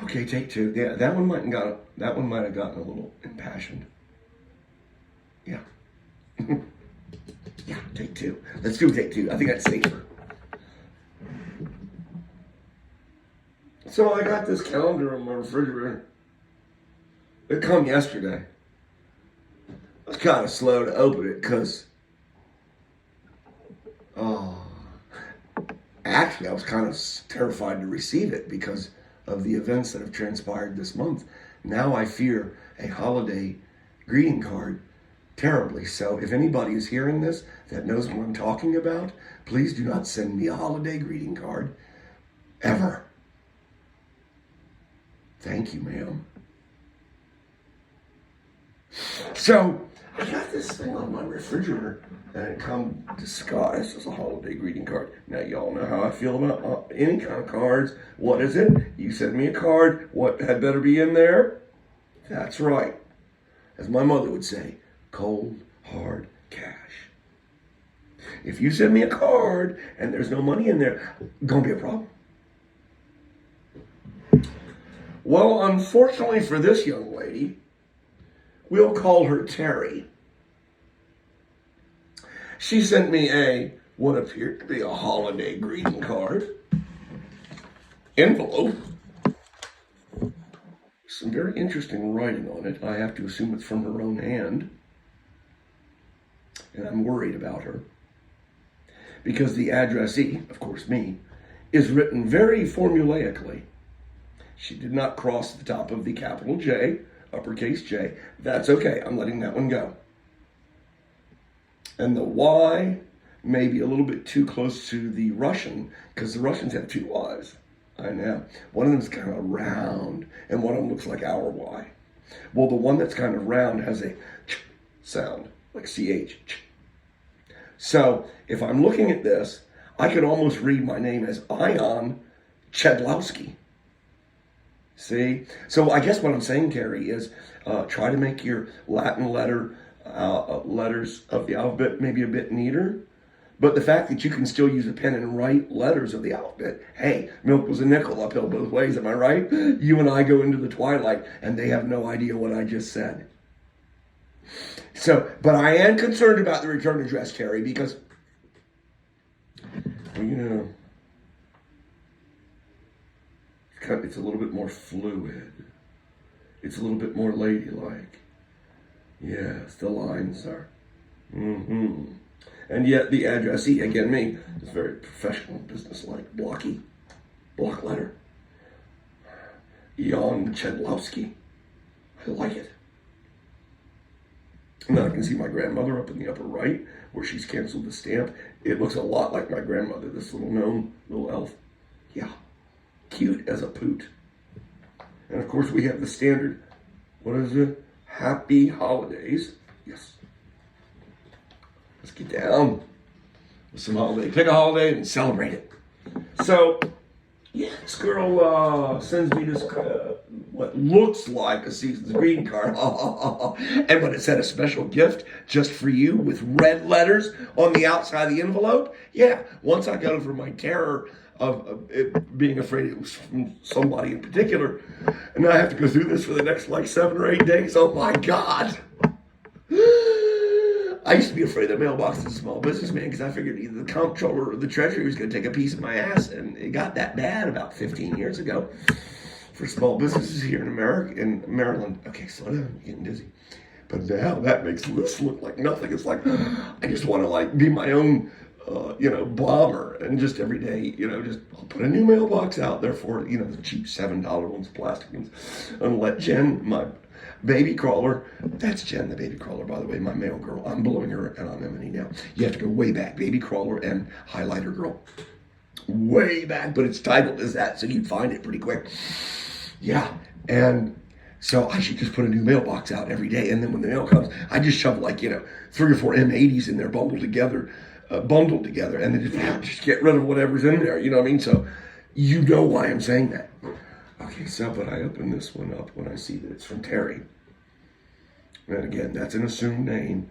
Okay, take two. Yeah, that one might have gotten a little impassioned. Yeah. Yeah, take two. Let's do take two. I think that's safer. So I got this calendar on my refrigerator. It come yesterday. I was kind of slow to open it because, actually I was kind of terrified to receive it because of the events that have transpired this month. Now I fear a holiday greeting card terribly. So if anybody is hearing this that knows what I'm talking about, please do not send me a holiday greeting card ever. Thank you, ma'am. So I got this thing on my refrigerator and it come disguised as a holiday greeting card. Now y'all know how I feel about any kind of cards. What is it? You send me a card. What had better be in there? That's right. As my mother would say, cold, hard cash. If you send me a card and there's no money in there, gonna be a problem. Well, unfortunately for this young lady, we'll call her Terry. She sent me what appeared to be a holiday greeting card envelope. Some very interesting writing on it. I have to assume it's from her own hand. And I'm worried about her. Because the addressee, of course me, is written very formulaically. She did not cross the top of the capital J, uppercase J. That's okay. I'm letting that one go. And the Y may be a little bit too close to the Russian, because the Russians have two Y's. I know. One of them is kind of round, and one of them looks like our Y. Well, the one that's kind of round has a ch sound, like CH. Ch. So if I'm looking at this, I could almost read my name as Ion Chedlowski. See? So I guess what I'm saying, Terry, is try to make your Latin letters of the alphabet maybe a bit neater. But the fact that you can still use a pen and write letters of the alphabet, hey, milk was a nickel, uphill both ways, am I right? You and I go into the twilight and they have no idea what I just said. So, but I am concerned about the return address, Terry, because, well, you know, it's a little bit more fluid. It's a little bit more ladylike. Yes, the lines are. And yet the addressee, again me, is very professional, businesslike, blocky, block letter. Ion Chedlowski. I like it. And then I can see my grandmother up in the upper right, where she's canceled the stamp. It looks a lot like my grandmother, this little gnome, little elf. Yeah. Cute as a poot. And of course we have the standard, what is it? Happy holidays. Yes. Let's get down with some holiday. Pick a holiday and celebrate it. So, yeah, this girl sends me this, what looks like a season's greeting card. And when it said a special gift just for you with red letters on the outside of the envelope, yeah, once I got over my terror of it being afraid it was from somebody in particular, and now I have to go through this for the next like 7 or 8 days. Oh my God. I used to be afraid of the mailbox as a small businessman because I figured either the comptroller or the treasury was going to take a piece of my ass, and it got that bad about 15 years ago for small businesses here in America, in Maryland. Okay, slow down, I'm getting dizzy. But now that makes this look like nothing. It's like I just want to like be my own bomber, and just every day, just I'll put a new mailbox out there for, the cheap $7 ones, plastic ones, and let Jen, my baby crawler, that's Jen, the baby crawler, by the way, my mail girl. I'm blowing her and I'm Emily now. You have to go way back, baby crawler and highlighter girl. Way back, but it's titled as that, so you'd find it pretty quick. Yeah, and so I should just put a new mailbox out every day, and then when the mail comes, I just shove 3 or 4 M80's in there, bundled together, and then just get rid of whatever's in there, you know what I mean? So you know why I'm saying that. Okay, so, but I open this one up when I see that it's from Terry. And again, that's an assumed name,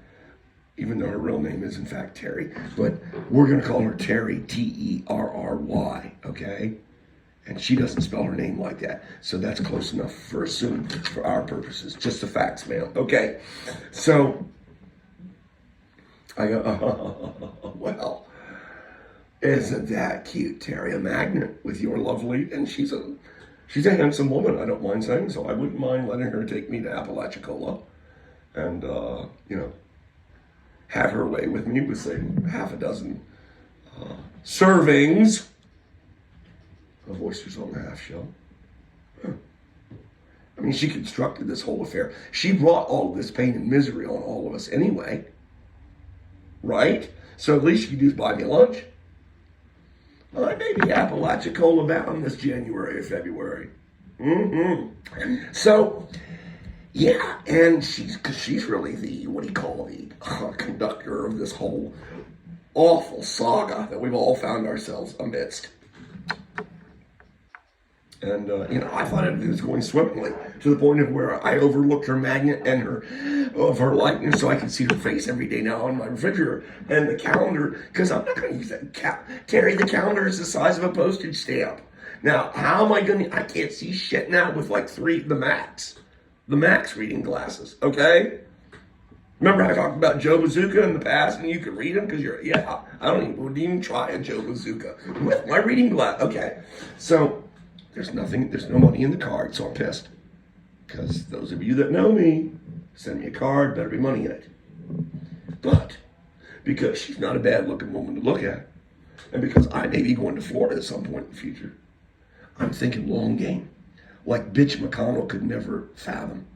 even though her real name is in fact Terry. But we're going to call her Terry, Terry, okay? And she doesn't spell her name like that. So that's close enough for assuming for our purposes. Just the facts, ma'am. Okay. So I go, oh, well, isn't that cute, Terry? A magnet with your lovely, and she's a handsome woman, I don't mind saying, so I wouldn't mind letting her take me to Apalachicola and, have her away with me with, say, half a dozen servings of oysters on the half shell. Huh. I mean, she constructed this whole affair. She brought all of this pain and misery on all of us anyway. Right? So at least she could just buy me lunch. I may be Apalachicola bound this January or February. So, yeah, and she's really the, what do you call the conductor of this whole awful saga that we've all found ourselves amidst. And, I thought it was going swimmingly to the point of where I overlooked her magnet and her likeness so I could see her face every day now on my refrigerator and the calendar, because I'm not going to use that. Terry, the calendar is the size of a postage stamp. Now, how am I going to, I can't see shit now with like the Max reading glasses, okay? Remember I talked about Joe Bazooka in the past and you could read them because I wouldn't even try a Joe Bazooka with my reading glass. Okay, so there's no money in the card, so I'm pissed. Because those of you that know me, send me a card, better be money in it. But because she's not a bad looking woman to look at, and because I may be going to Florida at some point in the future, I'm thinking long game. Like bitch McConnell could never fathom.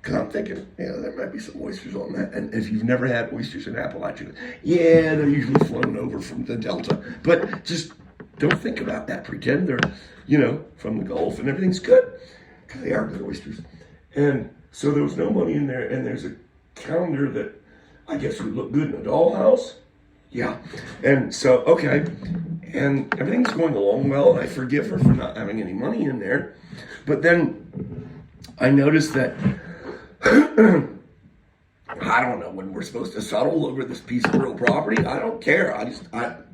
Because I'm thinking, there might be some oysters on that. And if you've never had oysters in Appalachia, they're usually flown over from the Delta. But just don't think about that. Pretend they're, from the Gulf and everything's good. Because they are good oysters. And so there was no money in there. And there's a calendar that I guess would look good in a dollhouse. Yeah. And so, okay. And everything's going along well. And I forgive her for not having any money in there. But then I noticed that I don't know when we're supposed to settle over this piece of real property. I don't care. I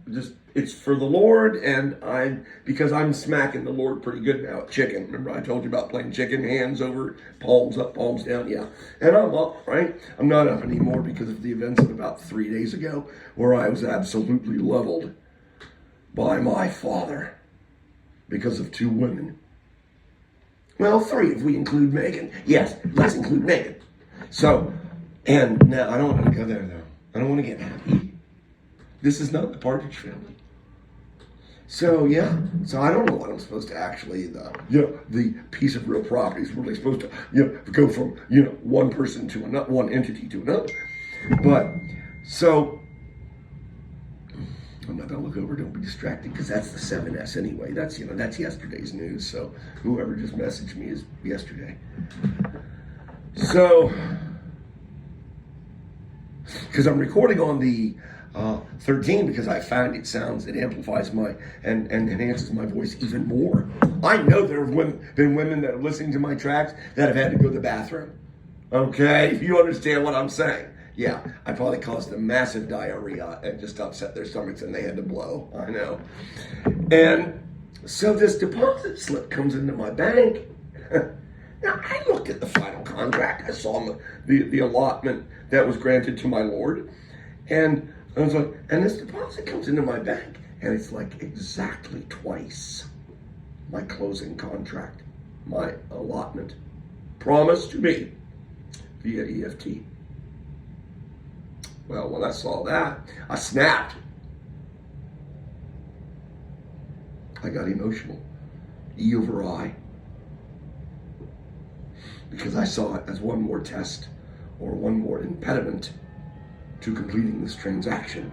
just it's for the Lord, and because I'm smacking the Lord pretty good now at chicken. Remember I told you about playing chicken, hands over, palms up, palms down, yeah. And I'm up, right? I'm not up anymore because of the events of about 3 days ago where I was absolutely leveled by my father because of 2 women. Well, 3 if we include Megan. Yes, let's include Megan. So, and now I don't want to go there though. I don't want to get happy. This is not the Partridge family. So yeah, so I don't know what I'm supposed to actually, the piece of real property is really supposed to, go from, one person to another, one entity to another. But, so, I'm not going to look over, don't be distracted, because that's the 7S anyway. That's, that's yesterday's news, so whoever just messaged me is yesterday. So, because I'm recording on the 13 because I found it amplifies and enhances my voice even more. I know there have been women that are listening to my tracks that have had to go to the bathroom. Okay, if you understand what I'm saying. Yeah, I probably caused them massive diarrhea and just upset their stomachs and they had to blow. I know. And so this deposit slip comes into my bank. Now, I looked at the final contract. I saw the allotment that was granted to my lord. And I was like, and this deposit comes into my bank. And it's like exactly twice my closing contract, my allotment, promised to me via EFT. Well, when I saw that, I snapped. I got emotional. E over I. Because I saw it as one more test or one more impediment to completing this transaction.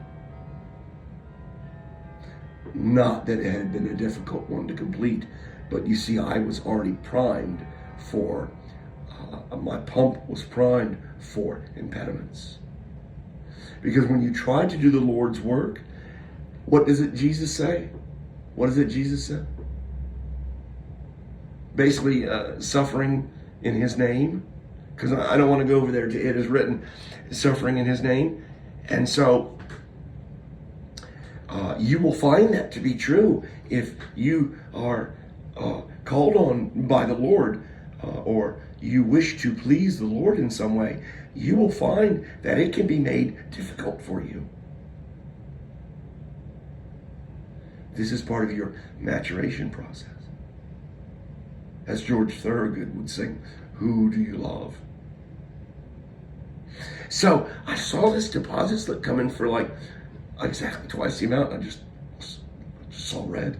Not that it had been a difficult one to complete, but you see, I was already primed for, my pump was primed for impediments. Because when you try to do the Lord's work, what does it Jesus say? What does it Jesus say? Basically, suffering in his name, because I don't want to go over there to it is written, suffering in his name. And so you will find that to be true if you are called on by the Lord, or you wish to please the Lord in some way, you will find that it can be made difficult for you. This is part of your maturation process. As George Thorogood would sing, "Who do you love?" So I saw this deposit slip come in for like exactly twice the amount. I just saw red.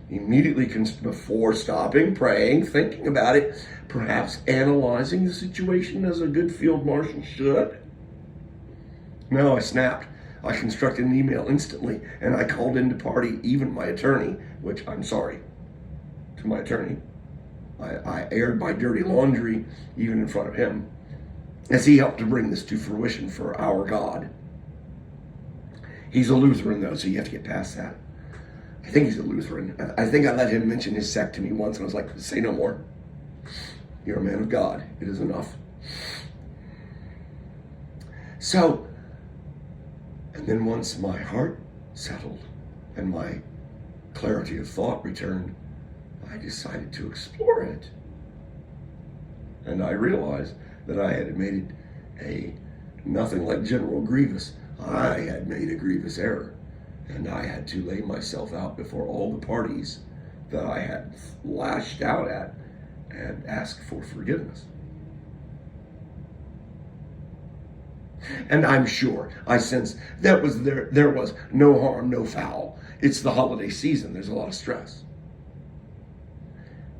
Immediately, before stopping, praying, thinking about it, perhaps analyzing the situation as a good field marshal should. No, I snapped. I constructed an email instantly, and I called into party even my attorney, which I'm sorry to my attorney. I aired my dirty laundry even in front of him, as he helped to bring this to fruition for our God. He's a Lutheran, though, so you have to get past that. I think he's a Lutheran. I think I let him mention his sect to me once, and I was like, say no more. You're a man of God. It is enough. So, and then once my heart settled and my clarity of thought returned, I decided to explore it. And I realized that I had made it nothing like General Grievous. I had made a grievous error. And I had to lay myself out before all the parties that I had lashed out at and ask for forgiveness. And I'm sure, I sense there was no harm, no foul. It's the holiday season. There's a lot of stress.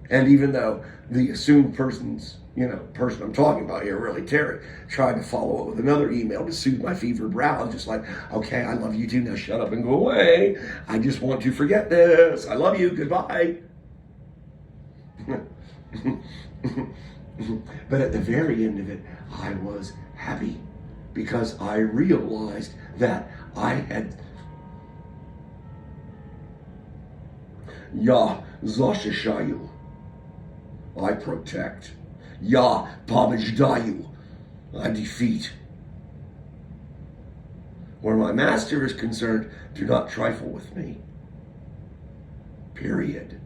And even though the assumed person I'm talking about here, really Terry, tried to follow up with another email to soothe my fevered brow. I was just like, okay, I love you too. Now shut up and go away. I just want to forget this. I love you. Goodbye. But at the very end of it, I was happy because I realized that I had Yah Zashashayu. I protect. Yah Pabajdayu. I defeat. Where my master is concerned, do not trifle with me. Period.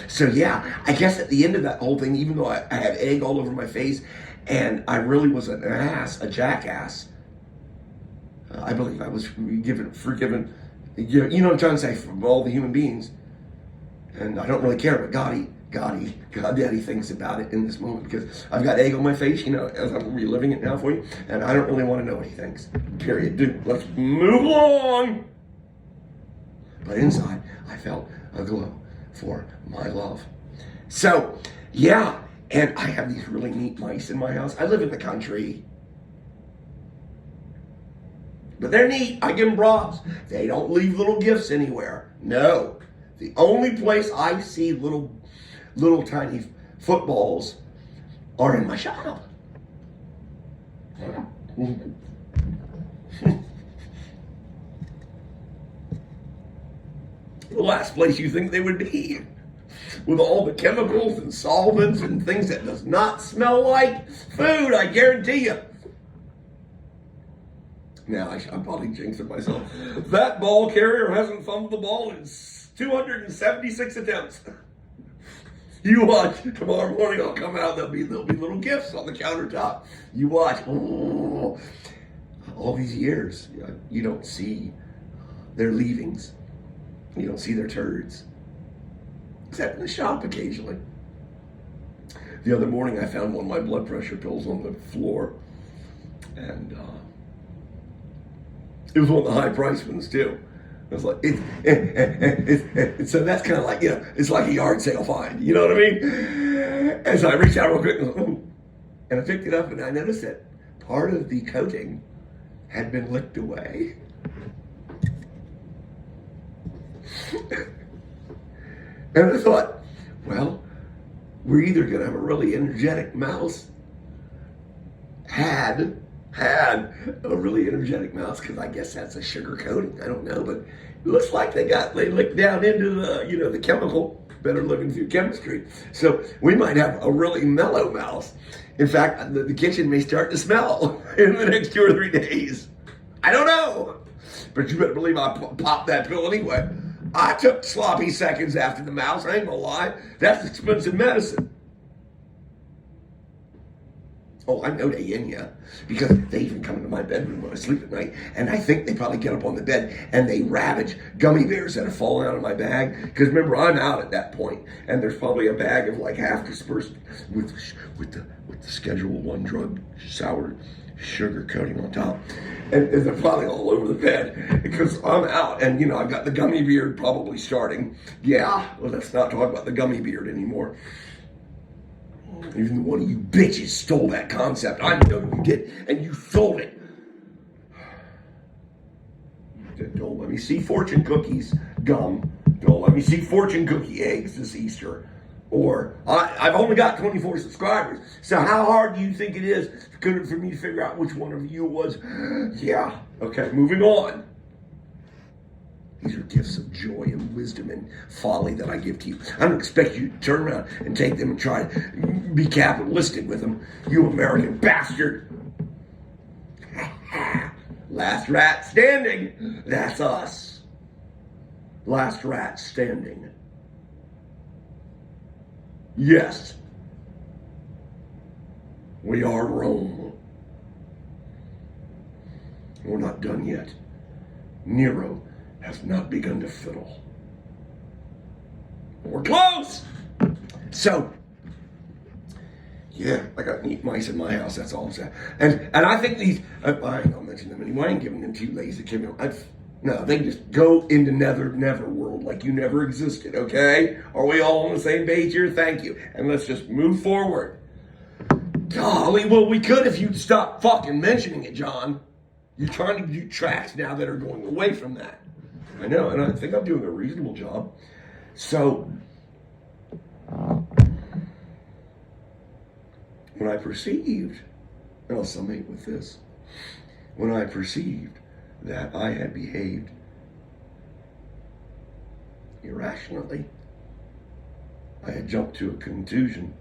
So yeah, I guess at the end of that whole thing, even though I had egg all over my face, and I really was an ass, a jackass, I believe I was forgiven. You know what I'm trying to say, from all the human beings. And I don't really care what God Daddy thinks about it in this moment, because I've got egg on my face, as I'm reliving it now for you, and I don't really want to know what he thinks. Period. Dude, let's move along. But inside, I felt a glow for my love. So, yeah, and I have these really neat mice in my house. I live in the country. But they're neat. I give them props. They don't leave little gifts anywhere. No. The only place I see little tiny footballs are in my shop. The last place you think they would be, with all the chemicals and solvents and things that does not smell like food, I guarantee you. Now, I'm probably jinxing myself. That ball carrier hasn't fumbled the ball in 276 attempts. You watch. Tomorrow morning I'll come out. There'll be little gifts on the countertop. You watch. Oh, all these years, you don't see their leavings. You don't see their turds. Except in the shop occasionally. The other morning I found one of my blood pressure pills on the floor. And it was one of the high price ones too. I was like, so that's kind of like, it's like a yard sale find. You know what I mean? And so I reached out real quick and I picked it up, and I noticed that part of the coating had been licked away. And I thought, well, we're either going to have a really energetic mouse, had a really energetic mouse, because I guess that's a sugar coating. I don't know, but it looks like they licked down into the chemical, better living through chemistry. So we might have a really mellow mouse. In fact, the kitchen may start to smell in the next 2 or 3 days. I don't know, but you better believe I popped that pill anyway. I took sloppy seconds after the mouse. I ain't gonna lie. That's expensive medicine. Oh, I know they in ya, because they even come into my bedroom when I sleep at night, and I think they probably get up on the bed and they ravage gummy bears that have fallen out of my bag. Because remember, I'm out at that point, and there's probably a bag of like half dispersed with the Schedule 1 drug sour sugar coating on top, and they're probably all over the bed because I'm out, and I've got the gummy beard probably starting. Yeah, well, let's not talk about the gummy beard anymore. Even one of you bitches stole that concept. I know you did, and you sold it. Don't let me see fortune cookies, gum. Don't let me see fortune cookie eggs this Easter. Or, I've only got 24 subscribers, so how hard do you think it is for me to figure out which one of you it was? Yeah, okay, moving on. These are gifts of joy and wisdom and folly that I give to you. I don't expect you to turn around and take them and try to be capitalistic with them, you American bastard. Last rat standing. That's us. Last rat standing. Yes. We are Rome. We're not done yet. Nero has not begun to fiddle. We're close! So, yeah, I got neat mice in my house, that's all I'm saying. And I think these, I ain't gonna mention them anymore, I ain't giving them to you lazy Kim. No, they can just go into never world like you never existed, okay? Are we all on the same page here? Thank you. And let's just move forward. Golly, well, we could if you'd stop fucking mentioning it, John. You're trying to do tracks now that are going away from that. I know, and I think I'm doing a reasonable job. So, when I perceived, and I'll summate with this, when I perceived that I had behaved irrationally, I had jumped to a conclusion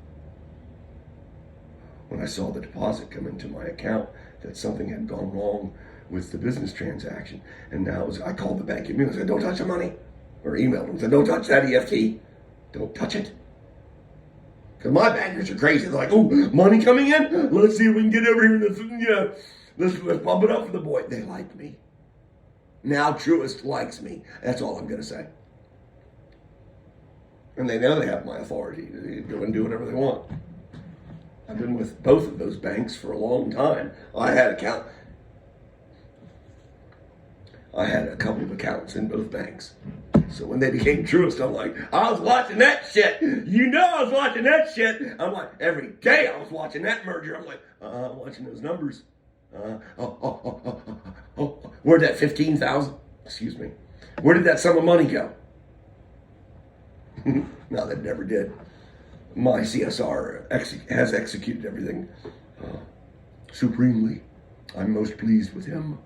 when I saw the deposit come into my account that something had gone wrong with the business transaction. And now I called the bank and said, don't touch the money. Or emailed them and said, don't touch that EFT. Don't touch it. Because my bankers are crazy. They're like, oh, money coming in? Let's see if we can get over here. Let's bump it up for the boy. They like me. Now Truist likes me. That's all I'm going to say. And they know they have my authority to go and do whatever they want. I've been with both of those banks for a long time. I had a couple of accounts in both banks. So when they became Truist, I'm like, I was watching that shit. I was watching that shit. I'm like, every day I was watching that merger. I'm like, I'm watching those numbers. Where'd that 15,000? Excuse me. Where did that sum of money go? No, that never did. My CSR has executed everything supremely. I'm most pleased with him.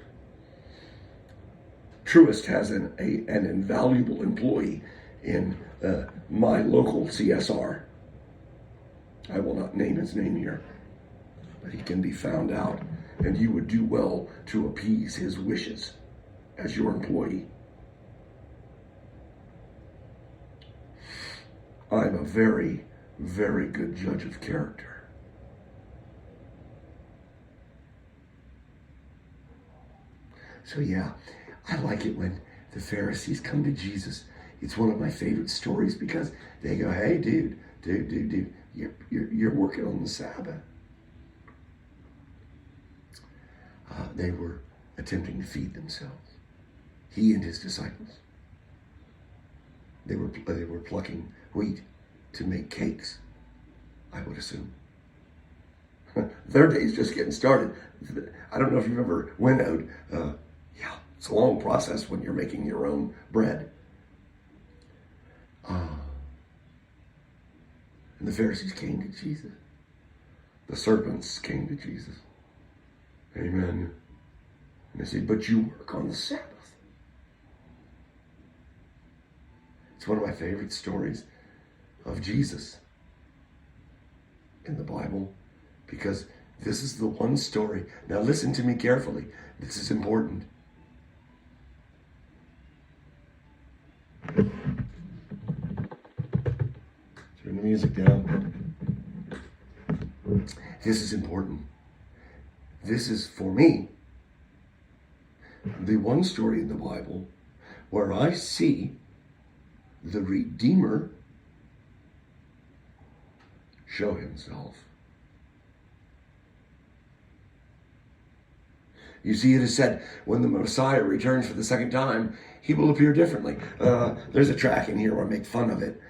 Truist has an invaluable employee in my local CSR. I will not name his name here, but he can be found out, and you would do well to appease his wishes as your employee. I'm a very, very good judge of character. So yeah, I like it when the Pharisees come to Jesus. It's one of my favorite stories because they go, hey, dude, you're working on the Sabbath. They were attempting to feed themselves. He and his disciples. They were plucking wheat to make cakes, I would assume. Their day's just getting started. I don't know if you've ever winnowed. Yeah, it's a long process when you're making your own bread. And the Pharisees came to Jesus. The serpents came to Jesus. Amen. And they said, but you work on the Sabbath. It's one of my favorite stories of Jesus in the Bible, because this is the one story. Now listen to me carefully. This is important. Turn the music down. This is important. This is, for me, the one story in the Bible where I see the Redeemer show himself. You see, it is said, when the Messiah returns for the second time, he will appear differently. There's a track in here where I make fun of it,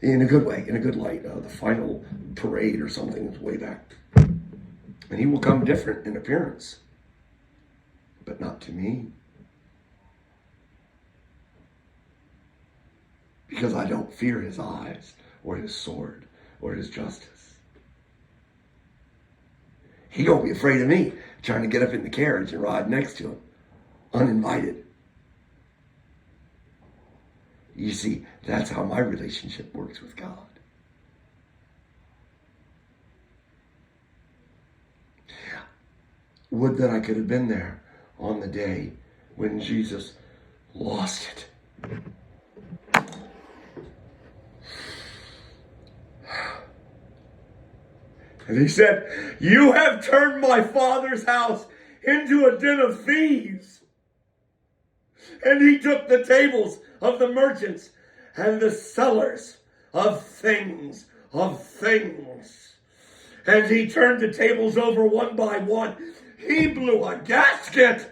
in a good way, in a good light. The final parade or something is way back. And he will come different in appearance, but not to me. Because I don't fear his eyes, or his sword, or his justice. He won't be afraid of me trying to get up in the carriage and ride next to him, uninvited. You see, that's how my relationship works with God. Would that I could have been there on the day when Jesus lost it. And he said, "You have turned my Father's house into a den of thieves." And he took the tables of the merchants and the sellers of things, And he turned the tables over one by one. He blew a gasket.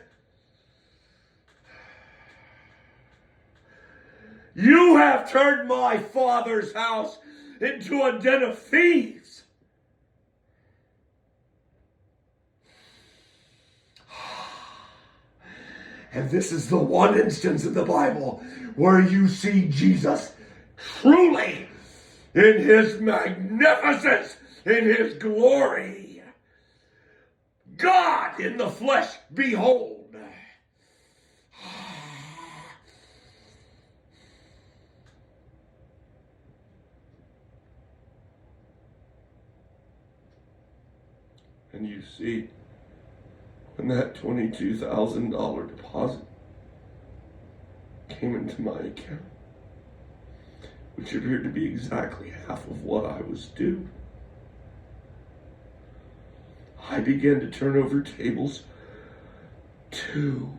You have turned my Father's house into a den of thieves. And this is the one instance in the Bible where you see Jesus truly in his magnificence, in his glory. God in the flesh, behold. And you see, when that $22,000 deposit came into my account, which appeared to be exactly half of what I was due, I began to turn over tables 2